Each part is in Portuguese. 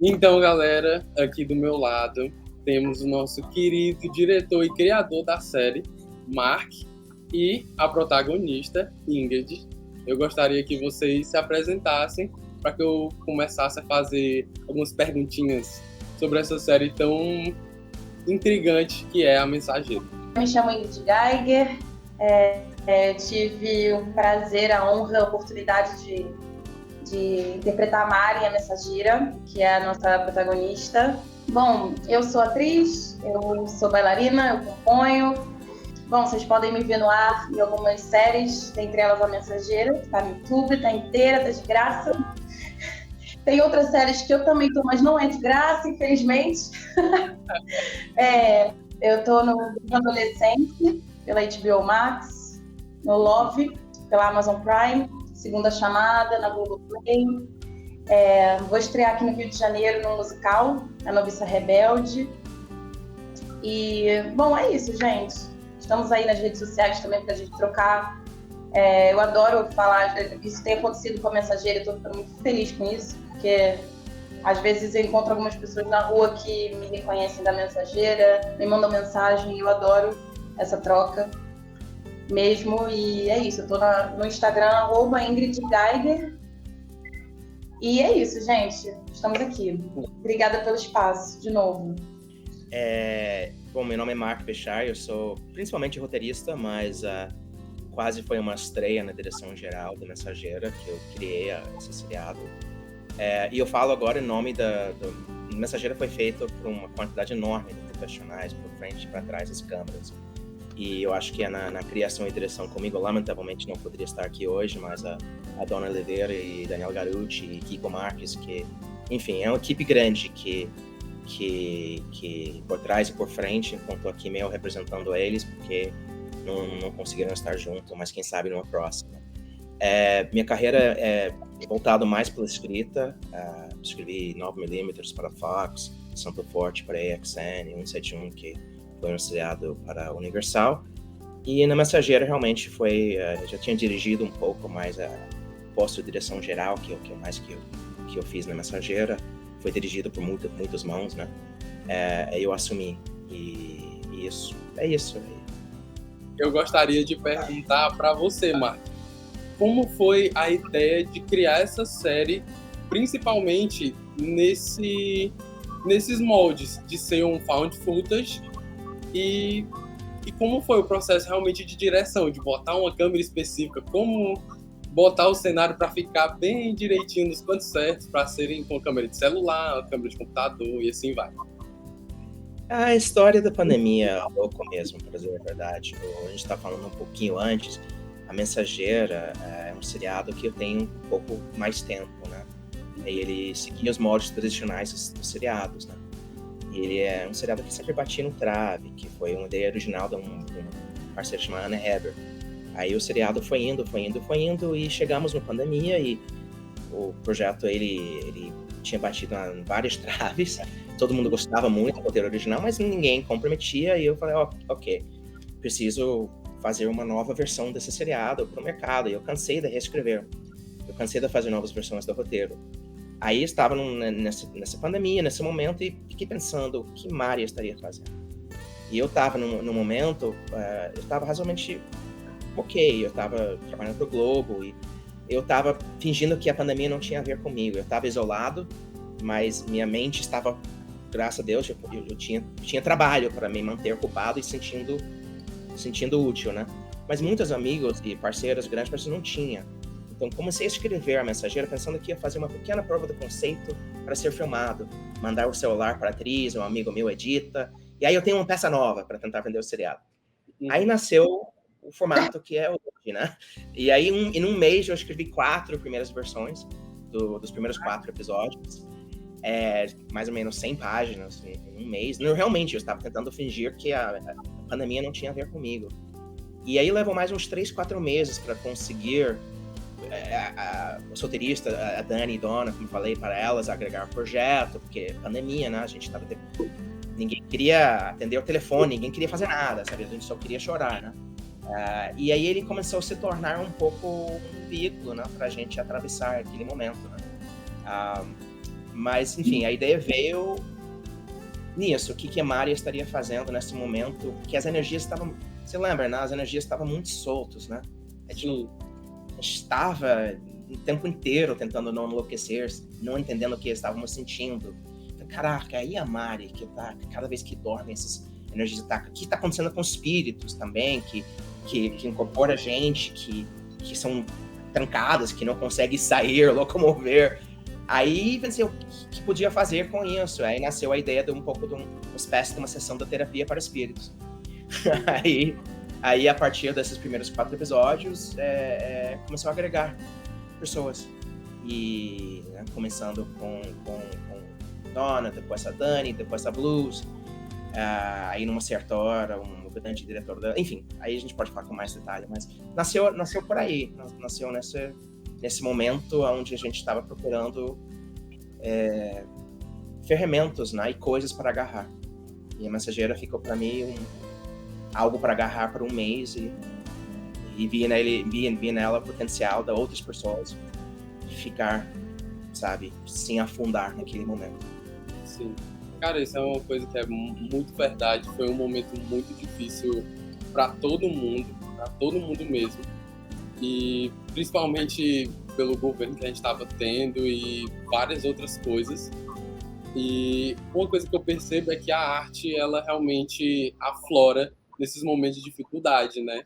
Então, galera, aqui do meu lado temos o nosso querido diretor e criador da série, Mark, e a protagonista, Ingrid. Eu gostaria que vocês se apresentassem para que eu começasse a fazer algumas perguntinhas sobre essa série tão intrigante que é A Mensageira. Me chamo Ingrid Geiger, tive o prazer, a honra, a oportunidade de interpretar a Mari, a mensageira, que é a nossa protagonista. Bom, eu sou atriz, eu sou bailarina, eu componho. Bom, vocês podem me ver no ar em algumas séries, dentre elas A Mensageira, que tá no YouTube, tá inteira, tá de graça. Tem outras séries que eu também tô, mas não é de graça, infelizmente. Eu tô no Adolescente, pela HBO Max, no Love, pela Amazon Prime, Segunda Chamada, na Globoplay. Vou estrear aqui no Rio de Janeiro num musical, A Noviça Rebelde. E, bom, é isso, gente. Estamos aí nas redes sociais também pra gente trocar. Eu adoro falar, isso tem acontecido com a Mensageira, eu tô muito feliz com isso, porque às vezes eu encontro algumas pessoas na rua que me reconhecem da Mensageira, me mandam mensagem e eu adoro essa troca mesmo. E é isso, eu tô no Instagram, @Ingrid Geiger. E é isso, gente. Estamos aqui. Obrigada pelo espaço, de novo. Bom, meu nome é Mark Bechar, eu sou principalmente roteirista, mas quase foi uma estreia na direção geral da Mensageira, que eu criei esse seriado. E eu falo agora em nome do Mensageira foi feito por uma quantidade enorme de profissionais, por frente e para trás das câmeras. E eu acho que na criação e direção comigo, lamentavelmente não poderia estar aqui hoje, mas a Dona Oliveira e Daniel Garucci e Kiko Marques, que, enfim, é uma equipe grande que por trás e por frente, enquanto aqui meio representando eles, porque não conseguiram estar juntos, mas quem sabe numa próxima. Minha carreira é voltada mais pela escrita. Escrevi 9mm para Fox, Sample Forte para AXN, 171, que foi um seriado para a Universal. E na Mensageira realmente foi... já tinha dirigido um pouco mais a posto de direção geral, que eu fiz na Mensageira. Foi dirigido por muitas mãos, né? Eu assumi. E isso, é isso. Eu gostaria de perguntar para você, Mark, como foi a ideia de criar essa série, principalmente nesses moldes de ser um found footage, e como foi o processo realmente de direção, de botar uma câmera específica, como botar o cenário para ficar bem direitinho nos cantos certos, para serem com câmera de celular, câmera de computador e assim vai. A história da pandemia é louco mesmo, para dizer a verdade. A gente está falando um pouquinho antes. A Mensageira é um seriado que eu tenho um pouco mais tempo, né? E ele seguia os moldes tradicionais dos seriados, né? E ele é um seriado que sempre batia no trave, que foi uma ideia original de uma parceira chamada Anna Heber. Aí o seriado foi indo, e chegamos na pandemia e o projeto, ele tinha batido em várias traves. Todo mundo gostava muito do roteiro original, mas ninguém comprometia, e eu falei, ok, preciso fazer uma nova versão desse seriado para o mercado, e eu cansei de reescrever, eu cansei de fazer novas versões do roteiro. Aí estava nessa pandemia, nesse momento, e fiquei pensando o que Mari estaria fazendo. E eu estava no momento, eu estava razoavelmente ok, eu estava trabalhando para o Globo, e eu estava fingindo que a pandemia não tinha a ver comigo. Eu estava isolado, mas minha mente estava, graças a Deus, eu tinha trabalho para me manter ocupado e sentindo útil, né? Mas muitos amigos e parceiros, grandes parceiros, não tinham. Então comecei a escrever a Mensageira pensando que ia fazer uma pequena prova do conceito para ser filmado, mandar o celular para a atriz, um amigo meu edita, e aí eu tenho uma peça nova para tentar vender o seriado. Aí nasceu o formato que é hoje, né? E aí, em um mês, eu escrevi 4 primeiras versões dos primeiros 4 episódios. Mais ou menos 100 páginas em um mês. Realmente, eu estava tentando fingir que a pandemia não tinha a ver comigo. E aí levou mais uns 3, 4 meses para conseguir os roteiristas, a Dani e Dona, como falei, para elas agregar um projeto, porque pandemia, né? A gente estava... Ninguém queria atender o telefone, ninguém queria fazer nada, sabe? A gente só queria chorar, né? E aí ele começou a se tornar um pouco um veículo, né, para a gente atravessar aquele momento, né? Mas, enfim, a ideia veio nisso. O que a Mari estaria fazendo nesse momento? Que as energias estavam... Você lembra, né? As energias estavam muito soltas, né? A gente estava o tempo inteiro tentando não enlouquecer, não entendendo o que estávamos sentindo. Caraca, aí a Mari, que tá, cada vez que dorme, essas energias atacam. O que está acontecendo com os espíritos também, que incorpora a gente, que são trancadas, que não conseguem sair, locomover. Aí pensei o que podia fazer com isso. Aí nasceu a ideia de uma espécie de uma sessão de terapia para espíritos. Aí a partir desses primeiros 4 episódios, começou a agregar pessoas. E né, começando com Donna, depois a Dani, depois a Blues. Aí numa certa hora, um grande diretor enfim, aí a gente pode falar com mais detalhe, mas nasceu por aí. Nasceu nesse momento onde a gente estava procurando ferramentas, né, e coisas para agarrar. E a mensageira ficou para mim algo para agarrar por um mês e via nela o potencial de outras pessoas ficar, sabe, sem afundar naquele momento. Sim. Cara, isso é uma coisa que é muito verdade. Foi um momento muito difícil para todo mundo mesmo. E principalmente pelo governo que a gente estava tendo e várias outras coisas. E uma coisa que eu percebo é que a arte, ela realmente aflora nesses momentos de dificuldade, né?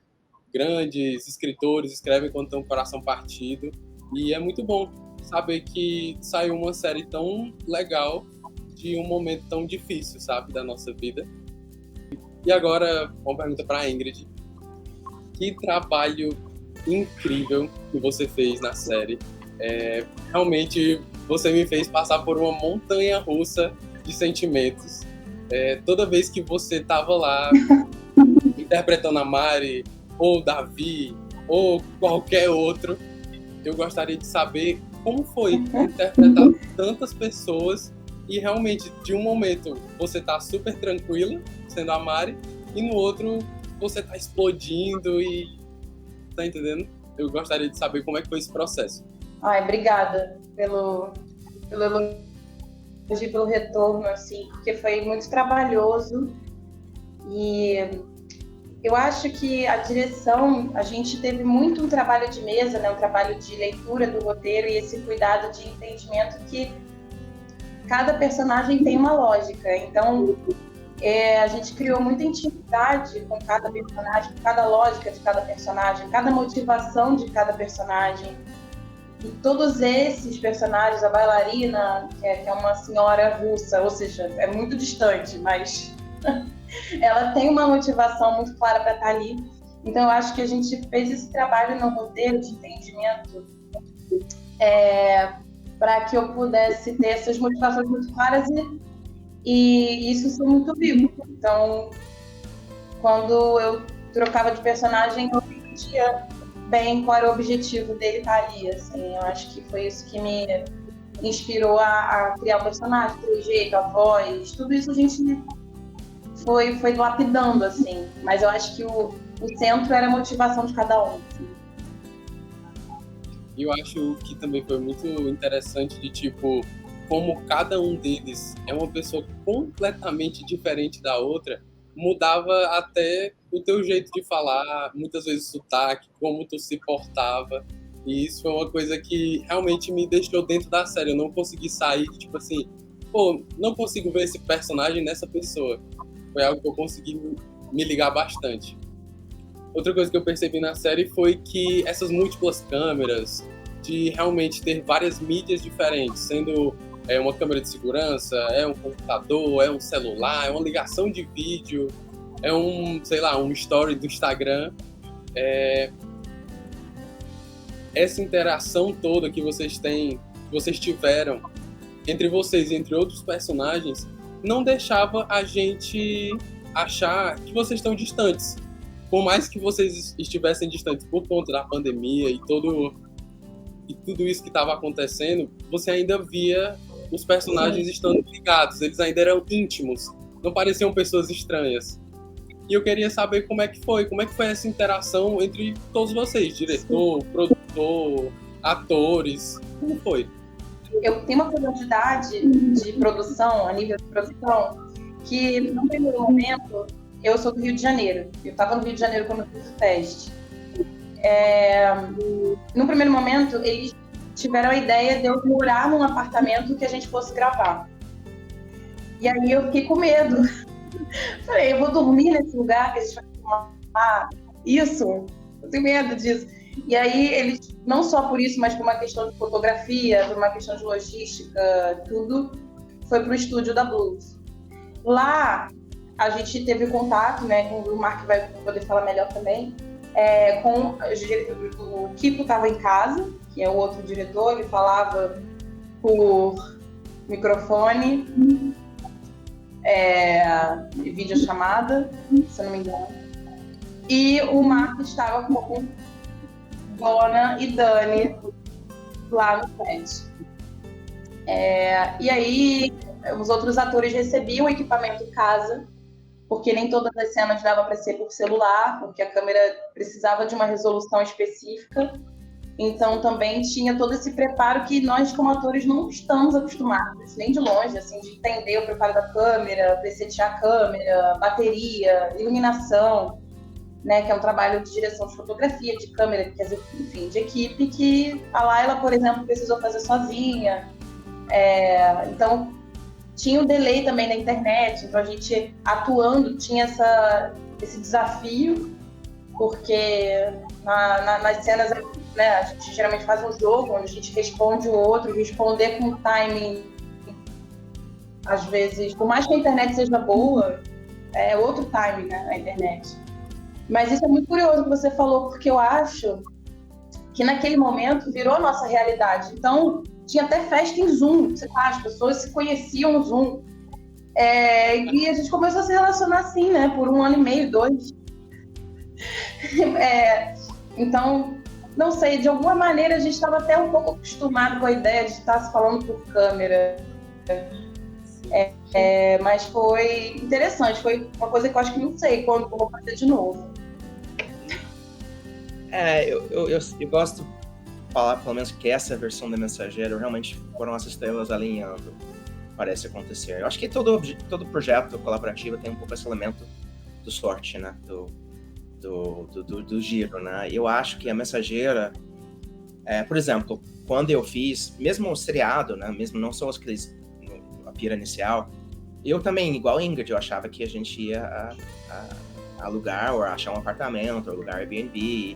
Grandes escritores escrevem quando tem um coração partido. E é muito bom saber que saiu uma série tão legal de um momento tão difícil, sabe, da nossa vida. E agora, uma pergunta para a Ingrid. Que trabalho incrível que você fez na série. Realmente, você me fez passar por uma montanha-russa de sentimentos. Toda vez que você estava lá interpretando a Mari, ou Davi, ou qualquer outro, eu gostaria de saber como foi interpretar tantas pessoas e realmente, de um momento, você tá super tranquila, sendo a Mari, e no outro, você tá explodindo e... Tá entendendo? Eu gostaria de saber como é que foi esse processo. Obrigada pelo elogio, pelo retorno, assim, porque foi muito trabalhoso. E eu acho que a direção, a gente teve muito um trabalho de mesa, né? Um trabalho de leitura do roteiro e esse cuidado de entendimento que cada personagem tem uma lógica, então a gente criou muita intimidade com cada personagem, com cada lógica de cada personagem, cada motivação de cada personagem. E todos esses personagens, a bailarina, que é uma senhora russa, ou seja, é muito distante, mas ela tem uma motivação muito clara para estar ali. Então eu acho que a gente fez esse trabalho no roteiro de entendimento para que eu pudesse ter essas motivações muito claras e isso ser muito vivo. Então, quando eu trocava de personagem, eu entendia bem qual era o objetivo dele estar ali. Assim, eu acho que foi isso que me inspirou a criar o personagem, o jeito, a voz, tudo isso a gente foi lapidando, assim. Mas eu acho que o centro era a motivação de cada um. Assim. E eu acho que também foi muito interessante de, tipo, como cada um deles é uma pessoa completamente diferente da outra, mudava até o teu jeito de falar, muitas vezes o sotaque, como tu se portava. E isso foi uma coisa que realmente me deixou dentro da série. Eu não consegui sair, tipo assim, não consigo ver esse personagem nessa pessoa. Foi algo que eu consegui me ligar bastante. Outra coisa que eu percebi na série foi que essas múltiplas câmeras, de realmente ter várias mídias diferentes, sendo uma câmera de segurança, um computador, um celular, uma ligação de vídeo, um story do Instagram. Essa interação toda que vocês tiveram entre vocês e entre outros personagens, não deixava a gente achar que vocês estão distantes. Por mais que vocês estivessem distantes por conta da pandemia e tudo isso que estava acontecendo, você ainda via os personagens estando ligados, eles ainda eram íntimos, não pareciam pessoas estranhas. E eu queria saber como é que foi essa interação entre todos vocês, diretor, produtor, atores, como foi? eu tenho uma curiosidade de produção, a nível de produção, que no primeiro momento, eu sou do Rio de Janeiro. Eu estava no Rio de Janeiro quando eu fiz o teste. No primeiro momento, eles tiveram a ideia de eu morar num apartamento que a gente fosse gravar. E aí eu fiquei com medo. Falei, eu vou dormir nesse lugar que a gente vai filmar isso? Eu tenho medo disso. E aí eles, não só por isso, mas por uma questão de fotografia, por uma questão de logística, tudo, foi pro estúdio da Blues. Lá, a gente teve contato, né, com o Mark vai poder falar melhor também, com o Kiko estava em casa, que é o outro diretor, ele falava por microfone, videochamada, se eu não me engano. E o Mark estava com Dona e Dani lá no set. E aí, os outros atores recebiam o equipamento em casa, porque nem todas as cenas dava para ser por celular, porque a câmera precisava de uma resolução específica. Então, também tinha todo esse preparo que nós, como atores, não estamos acostumados, nem de longe, assim, de entender o preparo da câmera, presetear a câmera, bateria, iluminação, né, que é um trabalho de direção de fotografia, de câmera, enfim, de equipe, que a Laila, por exemplo, precisou fazer sozinha. Então, tinha o delay também na internet, então a gente atuando tinha esse desafio, porque nas cenas, né, a gente geralmente faz um jogo onde a gente responde o outro, responder com timing, às vezes, por mais que a internet seja boa, é outro timing, né, na internet. Mas isso é muito curioso que você falou, porque eu acho que naquele momento virou a nossa realidade. Então, tinha até festa em Zoom, as pessoas se conheciam no Zoom. E a gente começou a se relacionar assim, né, por 1 ano e meio, 2. Então, não sei, de alguma maneira a gente estava até um pouco acostumado com a ideia de estar se falando por câmera. Mas foi interessante, foi uma coisa que eu acho que não sei quando eu vou fazer de novo. Eu gosto de falar, pelo menos, que essa versão da Mensageiro realmente foram as estrelas alinhando, parece acontecer. Eu acho que todo projeto colaborativo tem um pouco esse elemento do sorte, né? Do giro, né? Eu acho que a Mensageira, por exemplo, quando eu fiz, mesmo o seriado, né? Mesmo não só a pira inicial, eu também, igual a Ingrid, eu achava que a gente ia alugar ou achar um apartamento, ou alugar Airbnb.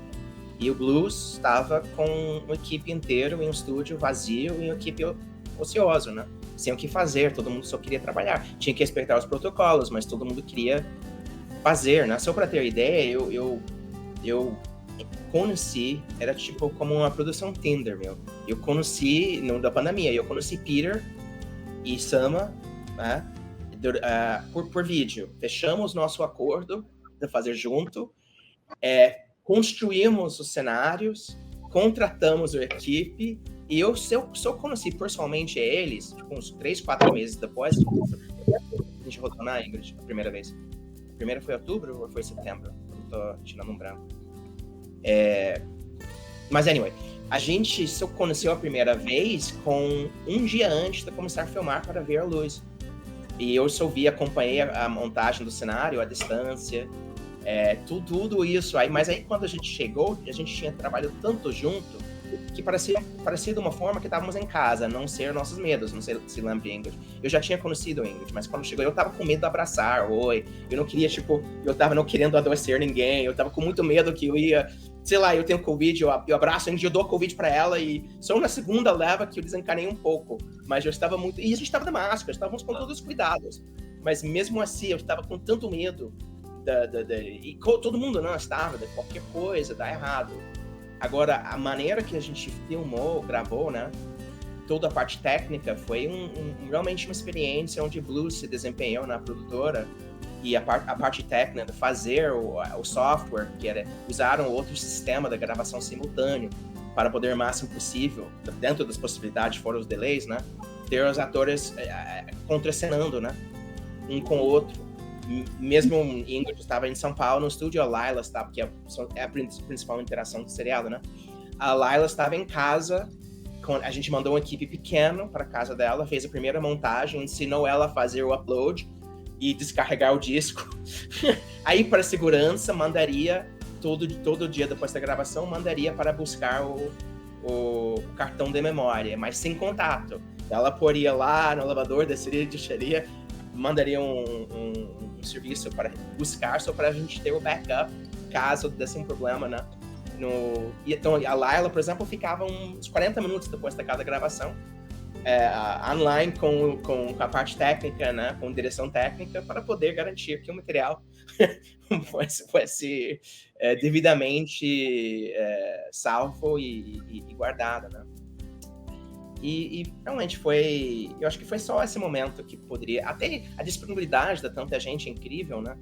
E o Blues estava com uma equipe inteira em um estúdio vazio e uma equipe ociosa, né? Sem o que fazer, todo mundo só queria trabalhar. Tinha que respeitar os protocolos, mas todo mundo queria fazer, né? Só para ter ideia, eu conheci, era tipo como uma produção Tinder, meu. Eu conheci, no da pandemia, eu conheci Peter e Sama, né? Por vídeo. Fechamos nosso acordo de fazer junto, construímos os cenários, contratamos a equipe, e eu só conheci pessoalmente eles, tipo, uns 3, 4 meses depois. A gente rodou na Ingrid, a primeira vez. A primeira foi outubro ou foi setembro? Eu tô tirando um branco. Mas, anyway, a gente só conheceu a primeira vez com um dia antes de começar a filmar para ver a luz. E eu só acompanhei a montagem do cenário, a distância, tudo isso. Mas aí, quando a gente chegou, a gente tinha trabalhado tanto junto que parecia de uma forma que estávamos em casa, não ser nossos medos. Não sei se lembra, Ingrid. Eu já tinha conhecido a Ingrid, mas quando chegou, eu tava com medo de abraçar, eu não queria, eu tava não querendo adoecer ninguém, eu tava com muito medo que eu ia, sei lá, eu tenho Covid, eu abraço a Ingrid, eu dou Covid pra ela, e só na segunda leva que eu desencanei um pouco, mas eu estava muito, e a gente estava de máscara, estávamos com todos os cuidados, mas mesmo assim, eu estava com tanto medo, e todo mundo não estava, de qualquer coisa, dar errado. Agora, a maneira que a gente filmou, gravou, né? Toda a parte técnica foi realmente uma experiência onde Blues se desempenhou na produtora, e a parte técnica de fazer o software, usaram outro sistema da gravação simultânea para poder, o máximo possível, dentro das possibilidades, fora os delays, né? Ter os atores contracenando, né? Um com o outro. Mesmo Ingrid estava em São Paulo no estúdio, a Laila estava, que é a principal interação do seriado, né? A Laila estava em casa a gente mandou uma equipe pequena para casa dela, fez a primeira montagem, ensinou ela a fazer o upload e descarregar o disco. Aí, para segurança, mandaria todo dia depois da gravação, mandaria para buscar o cartão de memória, mas sem contato. Ela poria lá no elevador, desceria de deixaria, mandaria um serviço para buscar, só para a gente ter o backup, caso desse um problema, né? Então, a Laila, por exemplo, ficava uns 40 minutos depois da cada gravação, online com a parte técnica, né? Com direção técnica, para poder garantir que o material fosse devidamente salvo e guardado, né? E realmente eu acho que foi só esse momento que poderia, até a disponibilidade da tanta gente é incrível, né?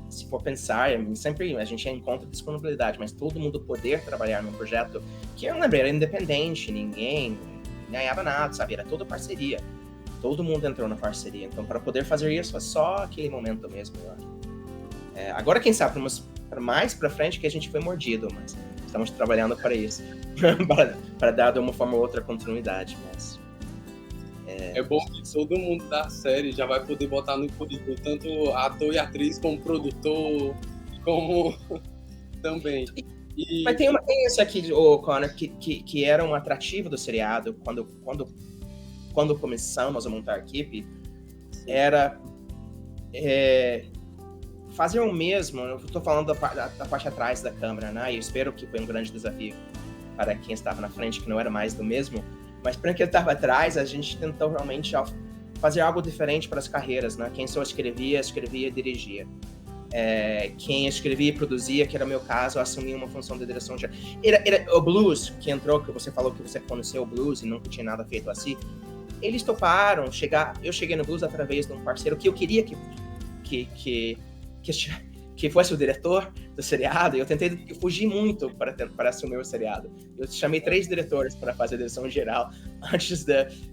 Se for pensar, sempre a gente encontra disponibilidade, mas todo mundo poder trabalhar num projeto que, eu lembro, era independente, ninguém ganhava nada, sabe? Era toda parceria. Todo mundo entrou na parceria. Então, para poder fazer isso, é só aquele momento mesmo, eu acho. Agora, quem sabe, mais para frente que a gente foi mordido, mas estamos trabalhando para isso. para dar de uma forma ou outra continuidade, mas... É bom que todo mundo da série já vai poder botar no currículo, tanto ator e atriz, como produtor, como também. Mas tem isso aqui, Connor, que era um atrativo do seriado, quando começamos a montar a equipe, era fazer o mesmo. Eu estou falando da parte atrás da câmera, né? E eu espero que foi um grande desafio para quem estava na frente, que não era mais do mesmo. Mas para quem estava atrás, a gente tentou realmente fazer algo diferente para as carreiras, né? Quem só escrevia e dirigia. Quem escrevia e produzia, que era o meu caso, assumia uma função de direção geral. Era o blues que entrou, que você falou que você conheceu o blues e nunca tinha nada feito assim. Eles toparam eu cheguei no blues através de um parceiro que eu queria que fosse o diretor do seriado, e eu tentei fugir muito para assumir o seriado. Eu chamei 3 diretores para fazer a direção geral antes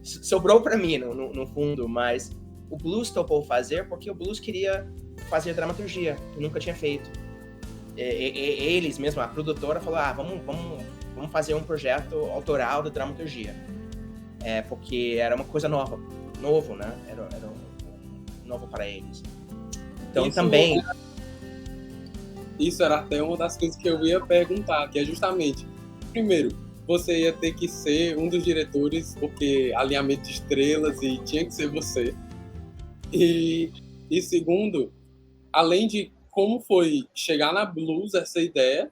sobrou para mim, no fundo, mas o blues topou fazer porque o blues queria fazer dramaturgia, que nunca tinha feito. Eles mesmo, a produtora falou, vamos fazer um projeto autoral de dramaturgia. Porque era uma coisa novo, né? Era novo para eles. Então, também... Isso era até uma das coisas que eu ia perguntar, que é justamente, primeiro, você ia ter que ser um dos diretores, porque alinhamento de estrelas e tinha que ser você. E segundo, além de como foi chegar na Blues, essa ideia,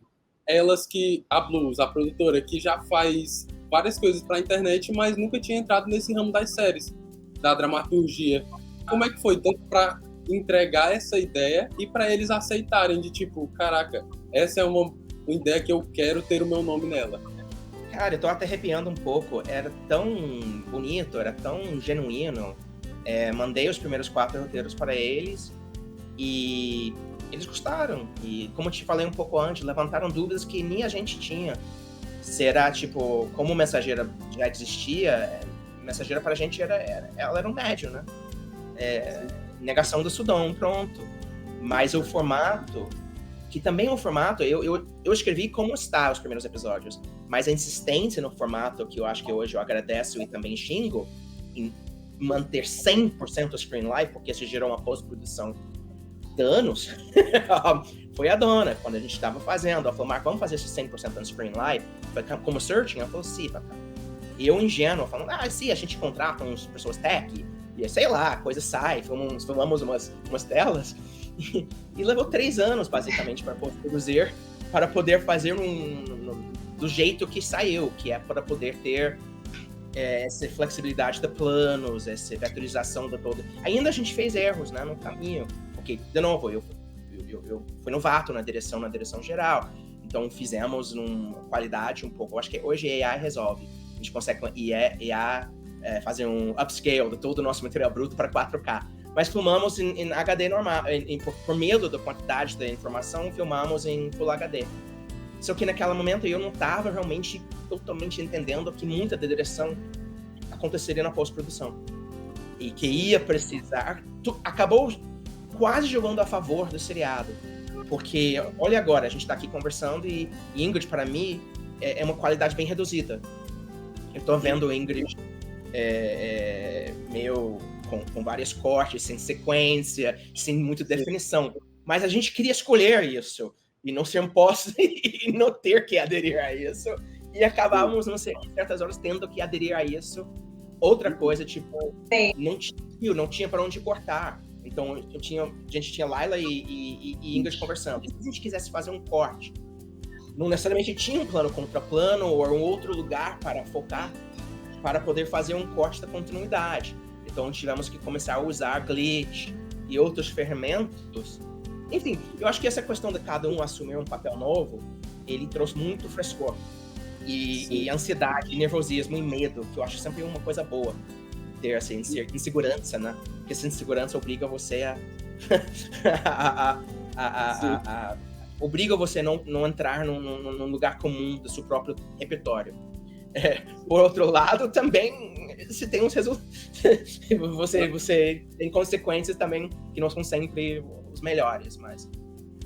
a Blues, a produtora, que já faz várias coisas para a internet, mas nunca tinha entrado nesse ramo das séries, da dramaturgia. Como é que foi tanto para entregar essa ideia e para eles aceitarem de tipo, caraca, essa é uma ideia que eu quero ter o meu nome nela? Cara, eu tô até arrepiando um pouco. Era tão bonito, era tão genuíno. Mandei os primeiros 4 roteiros para eles e eles gostaram. E como eu te falei um pouco antes, levantaram dúvidas que nem a gente tinha. Será, tipo, como o Mensageira já existia, Mensageira pra gente ela era um médio, né? Negação do Sudão, pronto. Mas o formato, que também é um formato, eu escrevi como está os primeiros episódios, mas a insistência no formato, que eu acho que hoje eu agradeço e também xingo, em manter 100% o screen live, porque isso gerou uma pós-produção de anos, foi a dona, quando a gente estava fazendo. Ela falou, Marco, vamos fazer esse 100% no screen live? Como searching? Ela falou, sim, papai. E eu, ingênuo, falando, sim, a gente contrata umas pessoas tech, e sei lá, a coisa sai, filmamos umas telas, e levou 3 anos, basicamente, para produzir, para poder fazer do jeito que saiu, que é para poder ter essa flexibilidade de planos, essa vetorização de todo. Ainda a gente fez erros, né, no caminho, porque, de novo, eu fui novato na direção geral, então fizemos uma qualidade um pouco, eu acho que hoje a AI resolve, a gente consegue com IA fazer um upscale de todo o nosso material bruto para 4K. Mas filmamos em HD normal, por medo da quantidade da informação, filmamos em Full HD. Só que naquele momento eu não estava realmente totalmente entendendo que muita da direção aconteceria na pós-produção. E que ia precisar... Acabou quase jogando a favor do seriado. Porque, olha agora, a gente está aqui conversando e Ingrid, para mim, é uma qualidade bem reduzida. Eu tô vendo o Ingrid meio com vários cortes, sem sequência, sem muita definição. Mas a gente queria escolher isso, e não ser imposto, e não ter que aderir a isso. E acabávamos, não sei, em certas horas, tendo que aderir a isso. Outra coisa, tipo, não tinha para onde cortar. Então, a gente tinha Laila e Ingrid conversando. E se a gente quisesse fazer um corte, não necessariamente tinha um plano contra-plano ou um outro lugar para focar, para poder fazer um corte da continuidade. Então, tivemos que começar a usar glitch e outras ferramentas. Enfim, eu acho que essa questão de cada um assumir um papel novo, ele trouxe muito frescor. E ansiedade, nervosismo e medo, que eu acho sempre uma coisa boa. Ter essa insegurança, né? Porque essa insegurança obriga você obriga você a não entrar num lugar comum do seu próprio repertório. Por outro lado, também, se tem uns resultados, você tem consequências também que não são sempre os melhores, mas,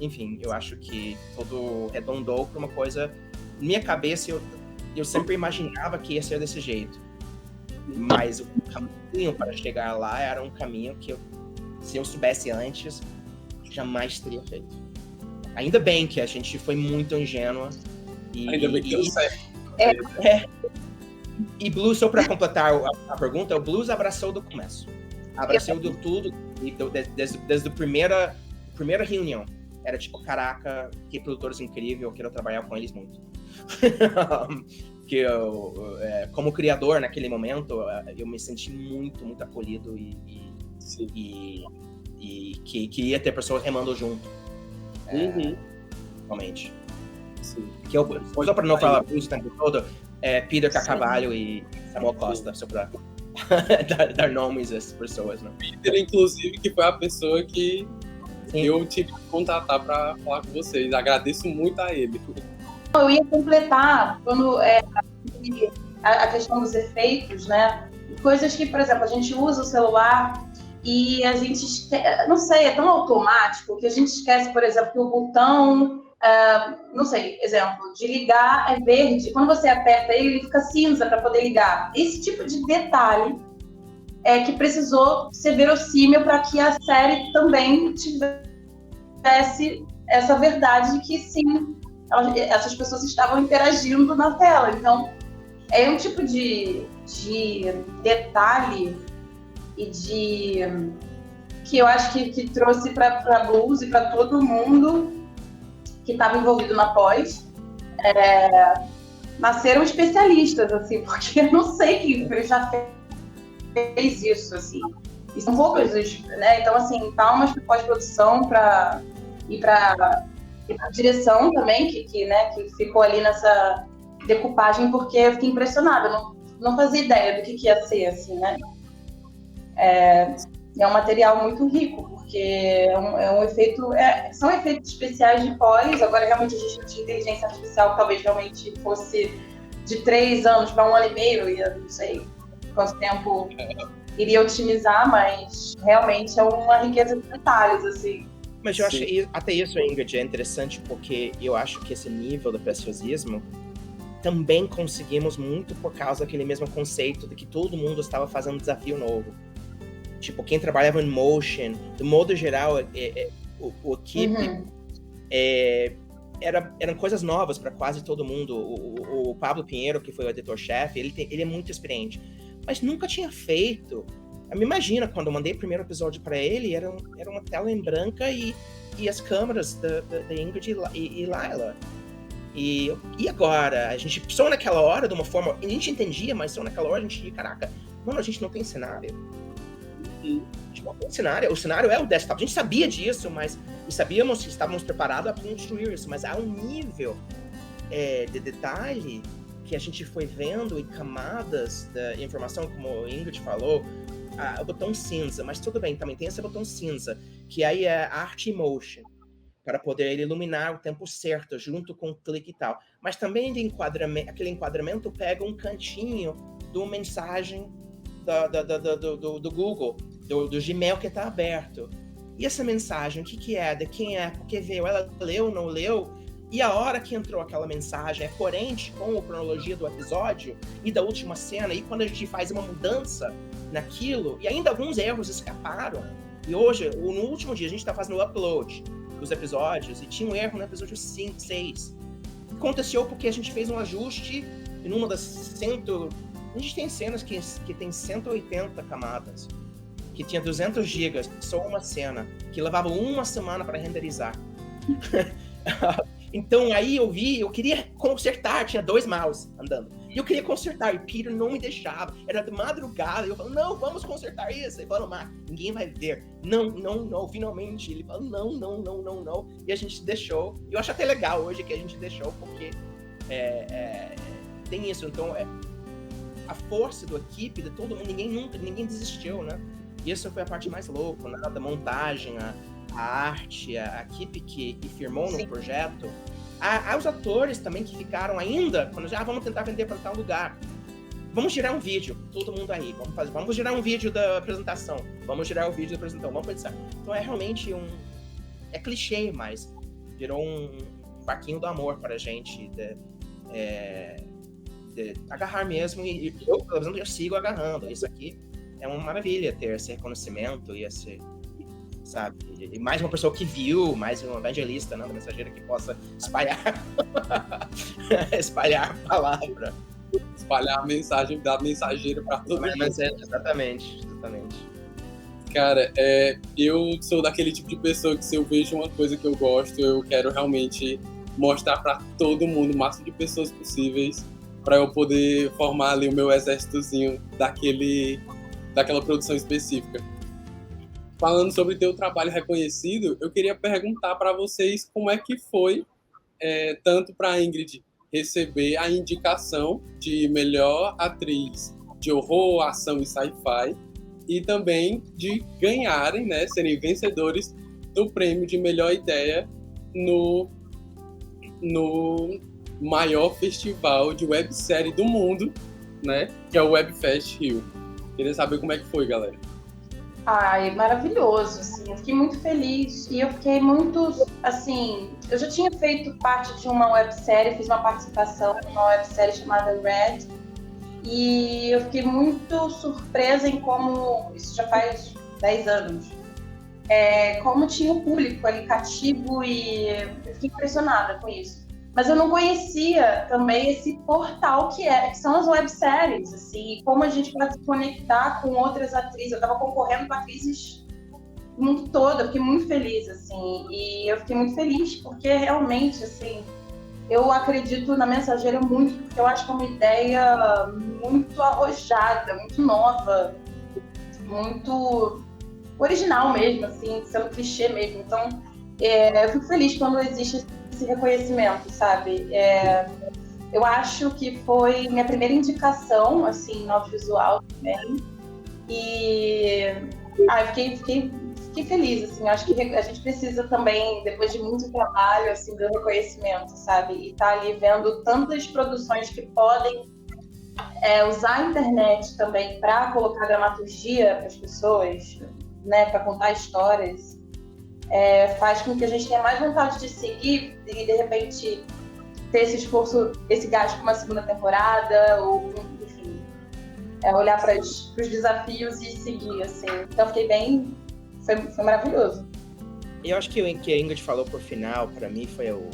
enfim, eu acho que tudo redondou para uma coisa. Na minha cabeça, eu sempre imaginava que ia ser desse jeito, mas o caminho para chegar lá era um caminho que se eu soubesse antes, jamais teria feito. Ainda bem que a gente foi muito ingênua. Ainda bem que deu certo. E Blues, só para completar a pergunta, o Blues abraçou do começo. Abraçou do tudo, desde a primeira reunião. Era tipo, caraca, que produtores incríveis, eu quero trabalhar com eles muito. Que eu, como criador naquele momento, eu me senti muito, muito acolhido e que ia ter pessoas remando junto. Realmente. Sim. Que eu, só para não falar Blues o tempo todo, Peter Carvalho e Samuel Costa, só para dar nomes às pessoas, né? Peter, inclusive, que foi a pessoa que eu tive que contatar para falar com vocês. Agradeço muito a ele. Eu ia completar quando a questão dos efeitos, né? Coisas que, por exemplo, a gente usa o celular e a gente, não sei, é tão automático que a gente esquece, por exemplo, que o botão, não sei, exemplo, de ligar é verde. Quando você aperta ele fica cinza para poder ligar. Esse tipo de detalhe é que precisou ser verossímil para que a série também tivesse essa verdade de que sim, essas pessoas estavam interagindo na tela. Então, é um tipo de detalhe e que eu acho que trouxe para Blues e para todo mundo que estava envolvido na pós. Nasceram especialistas, assim, porque eu não sei quem já fez isso, assim. E são poucos, né? Então, assim, palmas para pós-produção e para a direção também, que ficou ali nessa decupagem, porque eu fiquei impressionada, não fazia ideia do que ia ser, assim, né? É um material muito rico, porque é um efeito, são efeitos especiais de pós. Agora realmente a gente não tinha inteligência artificial, talvez realmente fosse de 3 anos para 1 ano e meio, e eu não sei quanto tempo iria otimizar, mas realmente é uma riqueza de detalhes, assim. Mas eu acho até isso, Ingrid, é interessante, porque eu acho que esse nível de preciosismo também conseguimos muito por causa daquele mesmo conceito de que todo mundo estava fazendo um desafio novo. Tipo, quem trabalhava em motion, de modo geral, o equipe eram coisas novas para quase todo mundo. O Pablo Pinheiro, que foi o editor-chefe, ele é muito experiente, mas nunca tinha feito. Me imagina, quando eu mandei o primeiro episódio para ele, era uma tela em branca e as câmeras da Ingrid e Laila. E agora? A gente só naquela hora, de uma forma... A gente entendia, mas só naquela hora a gente dizia, caraca, mano, a gente não tem cenário. A gente não tem cenário. O cenário é o desktop. A gente sabia disso, mas... E sabíamos que estávamos preparados para construir isso, mas há um nível de detalhe que a gente foi vendo e camadas da informação, como a Ingrid falou, o botão cinza, mas tudo bem, também tem esse botão cinza, que aí é Art Motion, para poder iluminar o tempo certo, junto com o clique e tal. Mas também aquele enquadramento pega um cantinho de uma mensagem do Google, do Gmail que está aberto. E essa mensagem, o que é? De quem é? Por que veio? Ela leu, não leu? E a hora que entrou aquela mensagem é coerente com a cronologia do episódio e da última cena, e quando a gente faz uma mudança naquilo, e ainda alguns erros escaparam, e hoje, no último dia, a gente tá fazendo o upload dos episódios, e tinha um erro no episódio 5, 6. Aconteceu porque a gente fez um ajuste em uma das 100... A gente tem cenas que tem 180 camadas, que tinha 200 gigas, só uma cena, que levava uma semana para renderizar. Então aí eu queria consertar, tinha 2 mouse andando, e eu queria consertar, e Peter não me deixava, era de madrugada, e eu falava, não, vamos consertar isso, ele falou, Mark, ninguém vai ver, não, finalmente, ele falou, não, e a gente deixou, e eu acho até legal hoje que a gente deixou, porque tem isso, então a força da equipe, de todo mundo, ninguém desistiu, né, e isso foi a parte mais louca, né, da montagem, a arte, a equipe que firmou no projeto, os atores também que ficaram ainda, quando vamos tentar vender para tal lugar, vamos girar um vídeo, todo mundo aí, vamos girar um vídeo da apresentação, vamos pensar. Então é realmente é clichê, mas virou um barquinho do amor para a gente, de agarrar mesmo, e eu, pelo menos, eu sigo agarrando. Isso aqui é uma maravilha, ter esse reconhecimento e esse... sabe? E mais uma pessoa que viu, mais um evangelista, né, da mensageira que possa espalhar espalhar a palavra. Espalhar a mensagem da mensageira para todo mundo. Exatamente. Cara, eu sou daquele tipo de pessoa que se eu vejo uma coisa que eu gosto, eu quero realmente mostrar para todo mundo, o máximo de pessoas possíveis, para eu poder formar ali o meu exércitozinho daquela produção específica. Falando sobre teu trabalho reconhecido, eu queria perguntar para vocês como é que foi, tanto para a Ingrid receber a indicação de melhor atriz de horror, ação e sci-fi, e também de ganharem, né, serem vencedores do prêmio de melhor ideia no maior festival de websérie do mundo, né, que é o Webfest Rio. Queria saber como é que foi, galera. Ai, maravilhoso, assim, eu fiquei muito feliz e eu fiquei muito, assim, eu já tinha feito parte de uma websérie, fiz uma participação numa websérie chamada Red, e eu fiquei muito surpresa em como, isso já faz 10 anos, como tinha um público ali cativo, e eu fiquei impressionada com isso. Mas eu não conhecia também esse portal que são as webséries, assim, como a gente pode se conectar com outras atrizes. Eu estava concorrendo com atrizes do mundo todo, eu fiquei muito feliz, assim, e eu fiquei muito feliz porque realmente, assim, eu acredito na Mensageira muito, porque eu acho que é uma ideia muito arrojada, muito nova, muito original mesmo, assim, sendo clichê mesmo. Então, eu fico feliz quando existe esse reconhecimento, sabe? Eu acho que foi minha primeira indicação, assim, no audiovisual também. E eu fiquei feliz, assim. Acho que a gente precisa também, depois de muito trabalho, assim, do reconhecimento, sabe? E tá ali vendo tantas produções que podem usar a internet também para colocar dramaturgia para as pessoas, né? Para contar histórias. Faz com que a gente tenha mais vontade de seguir e, de repente, ter esse esforço, esse gasto para uma segunda temporada, ou, enfim, olhar para os desafios e seguir, assim. Então, fiquei bem... Foi maravilhoso. E eu acho que o que a Ingrid falou por final, para mim, foi eu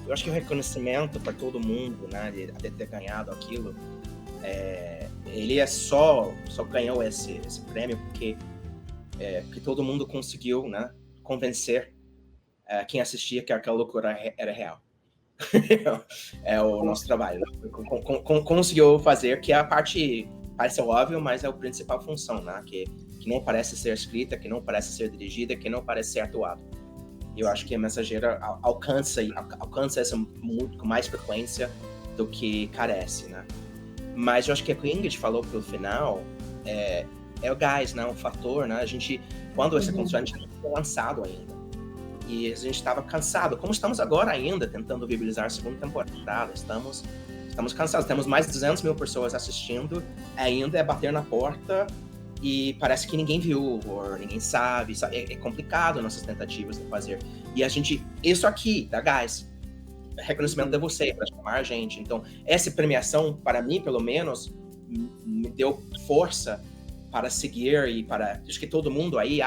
acho que o reconhecimento para todo mundo, né, de ter ganhado aquilo, ele só ganhou esse prêmio porque todo mundo conseguiu, né, convencer quem assistia que aquela loucura era real. É o nosso trabalho. Conseguiu fazer, que a parte parece óbvio, mas é a principal função, né, que não parece ser escrita, que não parece ser dirigida, que não parece ser atuado. Eu acho que a Mensageira alcança essa muito, com mais frequência do que carece, né? Mas eu acho que o que a Ingrid falou pelo final é o gás, né? Um fator, né? Quando esse aconteceu, a gente não foi lançado ainda. E a gente estava cansado, como estamos agora ainda, tentando viabilizar a segunda temporada. Estamos cansados. Temos mais de 200 mil pessoas assistindo, ainda bater na porta e parece que ninguém viu, ou ninguém sabe. É complicado nossas tentativas de fazer. E isso aqui, dá gás. Reconhecimento de você, para chamar a gente. Então, essa premiação, para mim, pelo menos, me deu força para seguir e para... Acho que todo mundo aí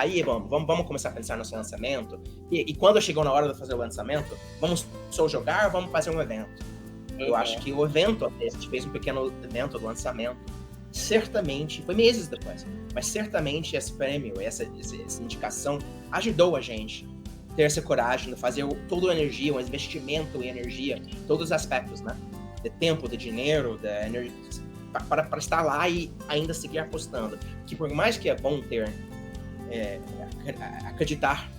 vamos começar a pensar no seu lançamento. E quando chegou na hora de fazer o lançamento, vamos só jogar ou vamos fazer um evento? Eu acho que o evento, a gente fez um pequeno evento do lançamento, certamente, foi meses depois, mas certamente esse prêmio, essa indicação ajudou a gente a ter essa coragem de fazer toda a energia, um investimento em energia, todos os aspectos, né? De tempo, de dinheiro, de energia, para estar lá e ainda seguir apostando. Que por mais que é bom ter, acreditar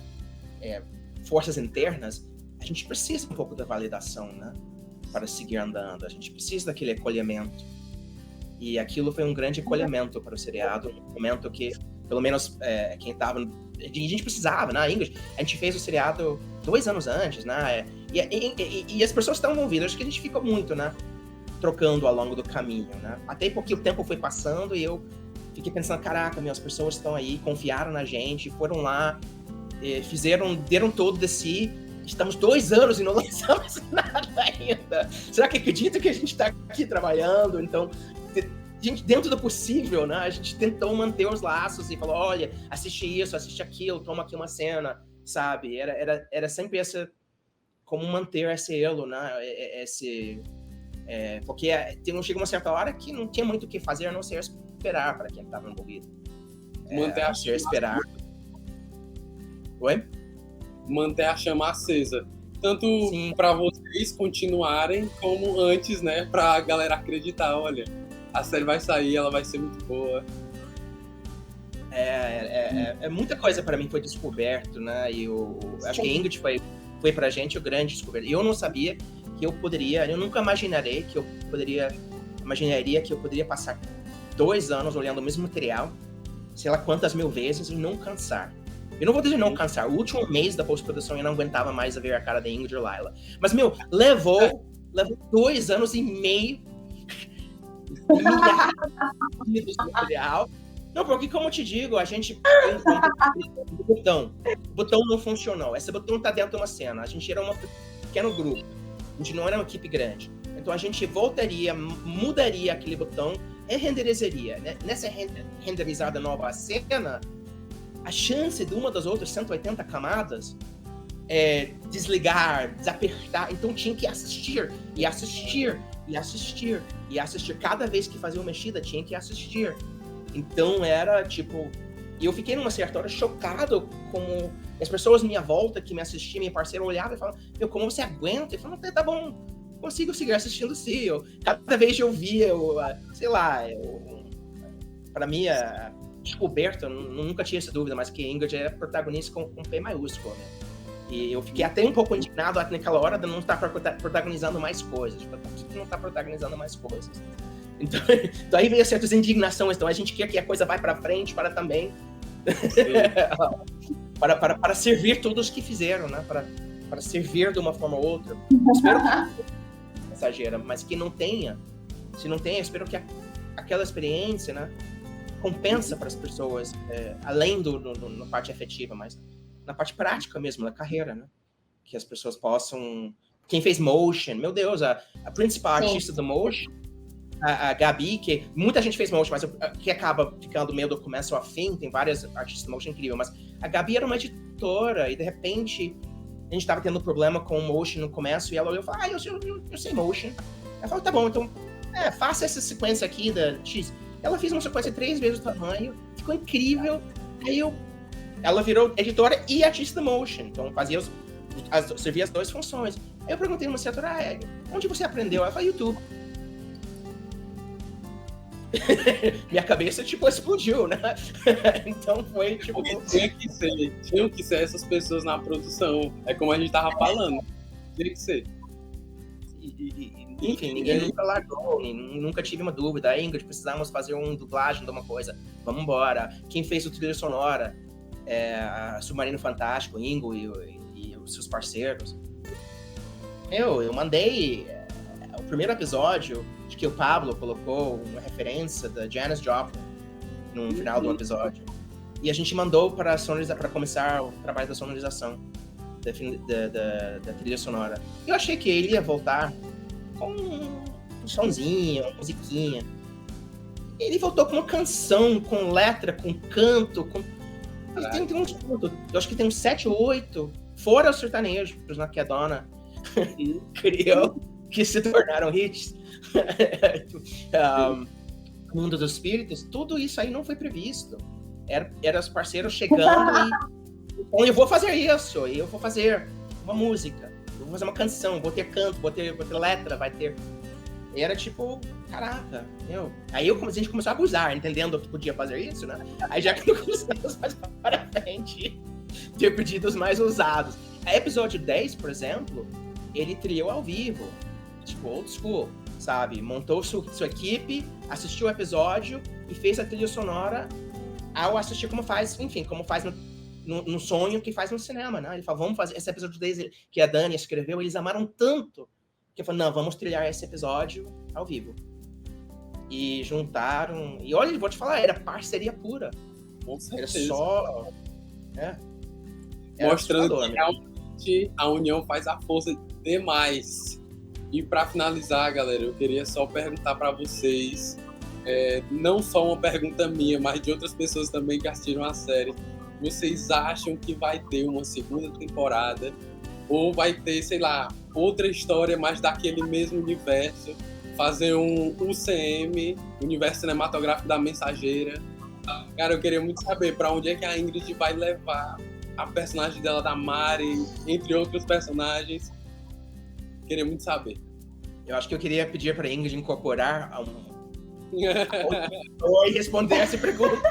forças internas, a gente precisa um pouco da validação, né? Para seguir andando, a gente precisa daquele acolhimento. E aquilo foi um grande acolhimento para o seriado, um momento que, pelo menos, quem estava... A gente precisava, né? Ingrid, a gente fez o seriado 2 anos antes, né? E as pessoas estão envolvidas, acho que a gente fica muito, né? Trocando ao longo do caminho, né? Até porque o tempo foi passando e eu fiquei pensando, caraca, as pessoas estão aí, confiaram na gente, foram lá, deram todo de si. Estamos 2 anos e não lançamos nada ainda. Será que acredita que a gente está aqui trabalhando? Então, gente, dentro do possível, né? A gente tentou manter os laços e falou, olha, assiste isso, assiste aquilo, toma aqui uma cena, sabe? Era sempre como manter esse elo, né? Porque chega uma certa hora que não tinha muito o que fazer, a não ser esperar para quem estava envolvido. Manter a chama esperar. Oi? Manter a chama acesa. Tanto para vocês continuarem, como antes, né? Pra galera acreditar, olha, a série vai sair, ela vai ser muito boa. Muita coisa para mim foi descoberto, né? E eu acho que a Ingrid foi pra gente o grande descoberto. Eu não sabia que eu nunca imaginaria que eu poderia passar 2 anos olhando o mesmo material, sei lá quantas mil vezes, e não cansar. Eu não vou dizer não cansar. O último mês da pós-produção eu não aguentava mais ver a cara da Ingrid e Laila. Mas, levou 2 anos e meio milhares de livros de material. Não, porque como eu te digo, a gente... O botão não funcionou. Esse botão tá dentro de uma cena. A gente era um pequeno grupo. A gente não era uma equipe grande. Então a gente mudaria aquele botão e renderizaria. Né? Nessa renderizada nova cena, a chance de uma das outras 180 camadas desligar, desapertar. Então tinha que assistir. Cada vez que fazia uma mexida, tinha que assistir. Então era tipo... Eu fiquei numa certa hora chocado como as pessoas à minha volta que me assistiam, minha parceira olhava e falava, como você aguenta? Eu falava, tá bom, consigo seguir assistindo sim. Cada vez eu via, para mim, a descoberta, eu nunca tinha essa dúvida, mas que Ingrid é protagonista com P maiúsculo, né? E eu fiquei até um pouco indignado naquela hora de não estar protagonizando mais coisas. Por que não está protagonizando mais coisas? Então aí veio certas indignações. Então a gente quer que a coisa vá para frente para também para servir todos que fizeram, né? Para servir de uma forma ou outra. Espero que exagera, mas que não tenha. Se não tenha, espero que aquela experiência, né, compensa para as pessoas, além na parte afetiva, mas na parte prática mesmo, da carreira, né? Que as pessoas possam... Quem fez motion, meu Deus, a principal artista do motion, a Gabi, que muita gente fez motion, mas que acaba ficando meio do começo ao fim, tem várias artistas de motion incríveis, mas a Gabi era uma editora e de repente a gente tava tendo problema com o motion no começo e ela olhou e falou, eu sei motion. Ela falou, tá bom, então faça essa sequência aqui da X. Ela fez uma sequência 3 vezes o tamanho, ficou incrível. Aí ela virou editora e artista de motion, então servia as 2 funções. Aí eu perguntei numa certa hora, onde você aprendeu? Ela falou, YouTube. Minha cabeça, explodiu, né? Então foi, Tinham que ser essas pessoas na produção. É como a gente tava falando. Tinha que ser. Enfim, ninguém nunca largou, nunca tive uma dúvida. A Ingrid, precisamos fazer uma dublagem de uma coisa. Vamos embora. Quem fez o trilha sonora? A Submarino Fantástico, Ingo e os seus parceiros. Eu mandei o primeiro episódio, acho que o Pablo colocou uma referência da Janis Joplin. no final do episódio. E a gente mandou para começar o trabalho da sonorização da trilha sonora. Eu achei que ele ia voltar com um sonzinho, uma musiquinha. Ele voltou com uma canção, com letra, com canto, tem uns, eu acho que tem uns 7 ou 8, fora os sertanejos, né, que a Donna criou, que se tornaram hits. Mundo dos Espíritos, tudo isso aí não foi previsto. Era os parceiros chegando e eu vou fazer isso, eu vou fazer uma música, eu vou fazer uma canção, vou ter canto, vou ter letra, vai ter... Era tipo, caraca, meu. Aí a gente começou a abusar, entendendo que podia fazer isso, né? Aí já que não começamos mais para frente, ter pedidos mais ousados. A episódio 10, por exemplo, ele triou ao vivo, tipo, old school, sabe? Montou sua equipe, assistiu o episódio e fez a trilha sonora ao assistir como faz no sonho que faz no cinema, né? Ele falou, vamos fazer esse episódio 10 que a Dani escreveu, eles amaram tanto que falou, não, vamos trilhar esse episódio ao vivo. E juntaram... E olha, vou te falar, era parceria pura. Com certeza. Era só... Mostrando que realmente a união faz a força demais. E para finalizar, galera, eu queria só perguntar para vocês, não só uma pergunta minha, mas de outras pessoas também que assistiram a série. Vocês acham que vai ter uma segunda temporada? Ou vai ter, sei lá, outra história, mas daquele mesmo universo? Fazer um UCM, Universo Cinematográfico da Mensageira. Cara, eu queria muito saber para onde é que a Ingrid vai levar a personagem dela da Mari, entre outros personagens. Queria muito saber. Eu acho que eu queria pedir para a Ingrid incorporar e responder essa pergunta.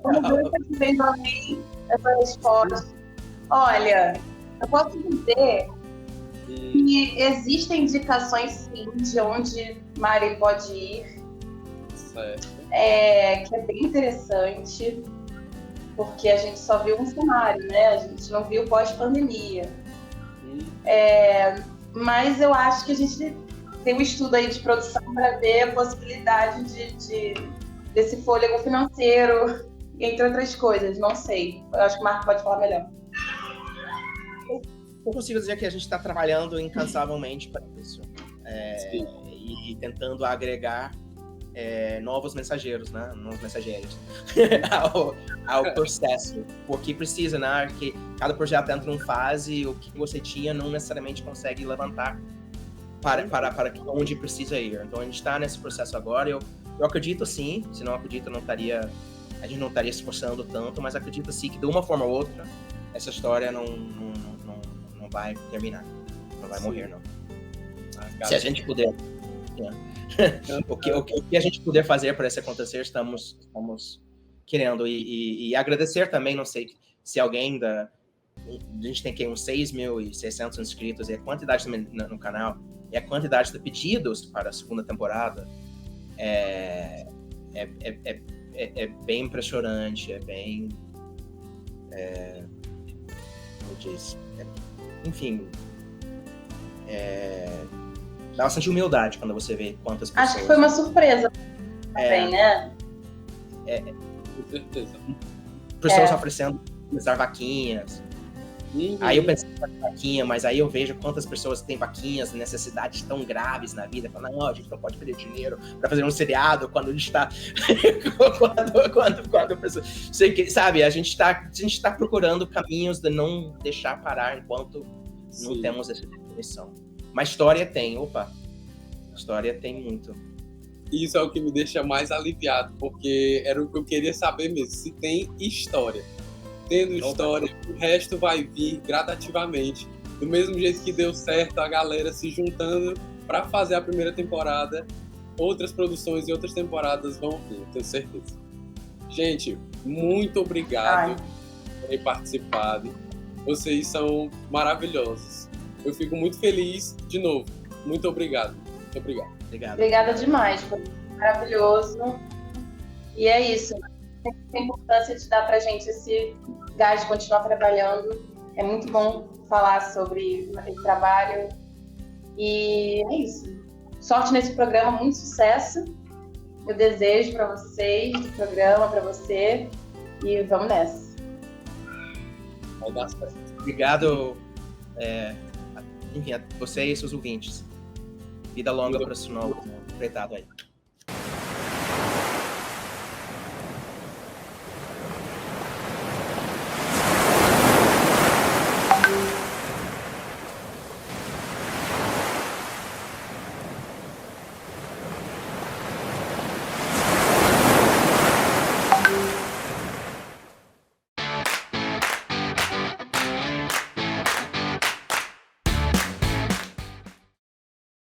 Vamos ver se vem pra mim essa resposta. Olha, eu posso dizer que existem indicações, sim, de onde Mari pode ir. Certo. Que é bem interessante, porque a gente só viu um cenário, né? A gente não viu pós-pandemia. Mas eu acho que a gente tem um estudo aí de produção para ver a possibilidade desse fôlego financeiro, entre outras coisas, não sei. Eu acho que o Marco pode falar melhor. Eu consigo dizer que a gente está trabalhando incansavelmente para isso. E tentando agregar novos mensageiros, né? Novos mensageiros ao processo. Porque precisa, né? Que cada projeto entra em fase, o que você tinha não necessariamente consegue levantar para onde precisa ir. Então a gente está nesse processo agora. Eu acredito sim, se não acredito a gente não estaria se esforçando tanto, mas acredito sim que de uma forma ou outra essa história não vai terminar, não vai morrer não. Se a gente puder, o que a gente puder fazer para isso acontecer, estamos querendo e agradecer também, não sei se alguém a gente tem aqui uns 6.600 inscritos e a quantidade no canal e a quantidade de pedidos para a segunda temporada é bem impressionante, é bem... como diz? Enfim... dá bastante humildade quando você vê quantas pessoas... Acho que foi uma surpresa também, né? Com certeza. Pessoas oferecendo usar vaquinhas. Aí eu pensei em vaquinha, mas aí eu vejo quantas pessoas têm vaquinhas, necessidades tão graves na vida. Falando, não, a gente não pode perder dinheiro para fazer um seriado quando a gente está... quando a pessoa... Sabe, a gente tá procurando caminhos de não deixar parar enquanto não temos essa definição. Mas história tem muito. Isso é o que me deixa mais aliviado, porque era o que eu queria saber mesmo, se tem história. Tendo história, o resto vai vir gradativamente. Do mesmo jeito que deu certo a galera se juntando para fazer a primeira temporada, outras produções e outras temporadas vão vir, tenho certeza. Gente, muito obrigado por terem participado. Vocês são maravilhosos. Eu fico muito feliz, de novo. Muito obrigado. Muito obrigado. Obrigada demais, foi maravilhoso. E é isso. Tem a importância de dar pra gente esse gás de continuar trabalhando. É muito bom falar sobre esse trabalho. E é isso. Sorte nesse programa, muito sucesso. Eu desejo para vocês, do programa, para você. E vamos nessa. Vai dar certo. Obrigado, enfim, a você e seus ouvintes. Vida longa para o novo empretado aí.